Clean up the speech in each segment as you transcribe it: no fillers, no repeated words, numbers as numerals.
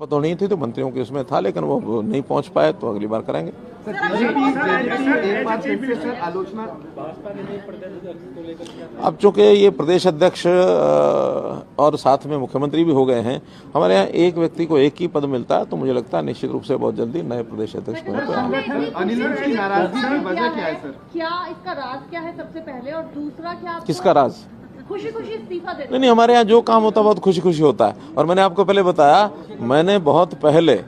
तो नहीं थी तो मंत्रियों के उसमें था, लेकिन वो नहीं पहुंच पाए तो अगली बार करेंगे। आलोचना अब चूंकि ये प्रदेश अध्यक्ष और साथ में मुख्यमंत्री भी हो गए हैं, हमारे यहाँ एक व्यक्ति को एक ही पद मिलता है, तो मुझे लगता है निश्चित रूप से बहुत जल्दी नए प्रदेश अध्यक्ष होने पर आएंगे। अनिल विज की नाराजगी की वजह क्या है सर? क्या इसका राज क्या है सबसे पहले, और दूसरा क्या किसका राज? खुशी खुशी इस्तीफा दे? नहीं, हमारे यहाँ जो काम होता है बहुत खुशी खुशी होता है। और मैंने आपको पहले बताया, मैंने बहुत पहले,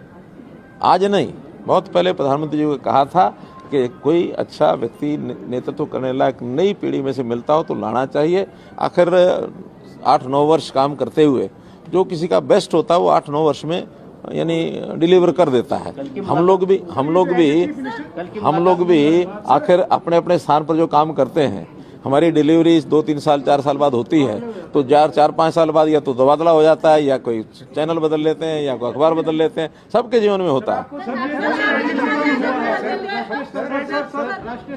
आज नहीं, बहुत पहले प्रधानमंत्री जी को कहा था कि कोई अच्छा व्यक्ति नेतृत्व करने लायक नई पीढ़ी में से मिलता हो तो लाना चाहिए। आखिर 8-9 वर्ष काम करते हुए जो किसी का बेस्ट होता है वो 8-9 वर्ष में यानी डिलीवर कर देता है। हम लोग भी आखिर अपने अपने स्थान पर जो काम करते हैं, हमारी डिलीवरी 2-3 साल 4 साल बाद होती है, तो 4-5 साल बाद या तो तबादला हो जाता है, या कोई चैनल बदल लेते हैं, या कोई अखबार बदल लेते हैं। सबके जीवन में होता है।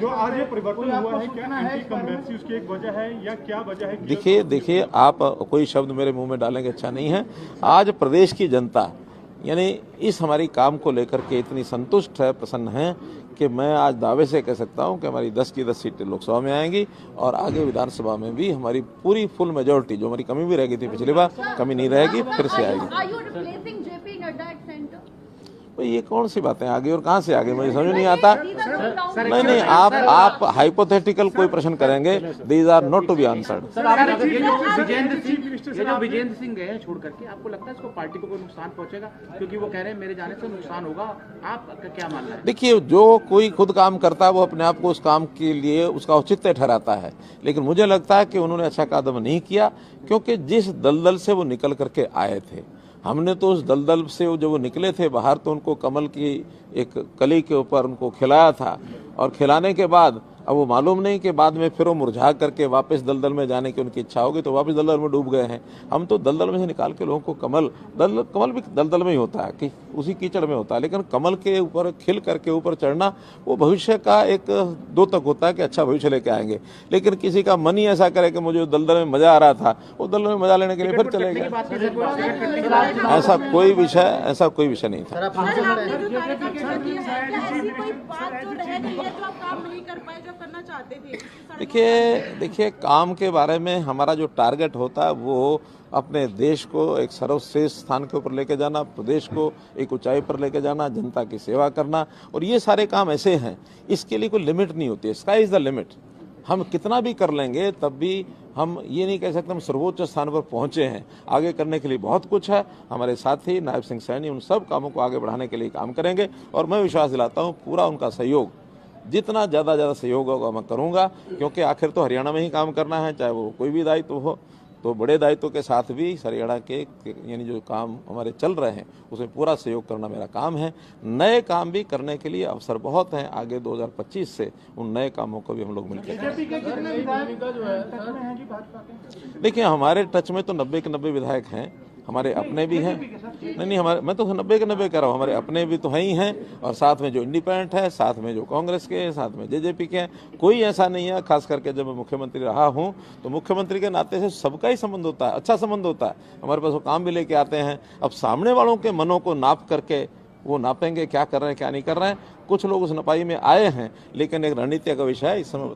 जो आज ये परिवर्तन हुआ है, क्या एंटी कमबैक्सी उसकी एक वजह है या क्या वजह है? देखिए, आप कोई शब्द मेरे मुंह में डालेंगे अच्छा नहीं है। आज प्रदेश की जनता यानी इस हमारी काम को लेकर के इतनी संतुष्ट है, प्रसन्न है कि मैं आज दावे से कह सकता हूं कि हमारी 10 की 10 सीटें लोकसभा में आएंगी और आगे विधानसभा में भी हमारी पूरी फुल मेजोरिटी, जो हमारी कमी भी रह गई थी पिछली बार, कमी नहीं रहेगी, फिर से आएगी। ये कौन सी बातें आगे और कहां से आगे, मुझे समझ नहीं आता। नहीं, आप हाइपोथेटिकल कोई प्रश्न करेंगे, these are not to be answered. Vijendra Singh गए छोड़ करके, आपको लगता है इसको पार्टी को कोई नुकसान पहुंचेगा? क्योंकि वो कह रहे हैं मेरे जाने से नुकसान होगा, आपका क्या मानना है? देखिए, जो कोई खुद काम करता है वो अपने आप को उस काम के लिए उसका औचित्य ठहराता है, लेकिन मुझे लगता है कि उन्होंने अच्छा कदम नहीं किया, क्योंकि जिस दलदल से वो निकल करके आए थे, हमने तो उस दलदल से जब वो निकले थे बाहर, तो उनको कमल की एक कली के ऊपर उनको खिलाया था, और खिलाने के बाद अब वो मालूम नहीं कि बाद में फिर वो मुरझा करके वापस दलदल में जाने की उनकी इच्छा होगी तो वापस दलदल में डूब गए हैं। हम तो दलदल में से निकाल के लोगों को कमल भी दलदल में ही होता है, कि उसी कीचड़ में होता है, लेकिन कमल के ऊपर खिल करके ऊपर चढ़ना वो भविष्य का एक द्योतक होता है कि अच्छा भविष्य लेके आएंगे। लेकिन किसी का मन ही ऐसा करे कि मुझे दलदल में मजा आ रहा था, वो दलदल में मजा लेने के लिए फिर चले गए। ऐसा कोई विषय नहीं था। देखिए, काम के बारे में हमारा जो टारगेट होता है वो अपने देश को एक सर्वश्रेष्ठ स्थान के ऊपर लेके जाना, प्रदेश को एक ऊंचाई पर लेके जाना, जनता की सेवा करना, और ये सारे काम ऐसे हैं, इसके लिए कोई लिमिट नहीं होती है। Sky is the limit. हम कितना भी कर लेंगे तब भी हम ये नहीं कह सकते हम सर्वोच्च स्थान पर पहुंचे हैं। आगे करने के लिए बहुत कुछ है। हमारे साथी नायब सिंह सैनी उन सब कामों को आगे बढ़ाने के लिए काम करेंगे, और मैं विश्वास दिलाता हूँ पूरा उनका सहयोग, जितना ज़्यादा सहयोग होगा मैं करूँगा, क्योंकि आखिर तो हरियाणा में ही काम करना है, चाहे वो कोई भी दायित्व हो। तो बड़े दायित्व के साथ भी हरियाणा के यानी जो काम हमारे चल रहे हैं उसमें पूरा सहयोग करना मेरा काम है। नए काम भी करने के लिए अवसर बहुत हैं आगे 2025 से, उन नए कामों को भी हम लोग मिलकर देखिए, हमारे टच में तो 90 के 90 विधायक हैं, हमारे अपने भी हैं। नहीं, हमारे, मैं तो 90 के 90 कह रहा हूँ, हमारे अपने भी तो हैं ही हैं, और साथ में जो इंडिपेंडेंट है, साथ में जो कांग्रेस के हैं, साथ में जेजेपी के हैं। कोई ऐसा नहीं है, खास करके जब मैं मुख्यमंत्री रहा हूँ तो मुख्यमंत्री के नाते से सबका ही संबंध होता है, अच्छा संबंध होता है। हमारे पास वो काम भी लेके आते हैं। अब सामने वालों के मनों को नाप करके वो नापेंगे क्या कर रहे हैं क्या नहीं कर रहे हैं। कुछ लोग उस नपाई में आए हैं, लेकिन एक रणनीति का विषय है इस समय।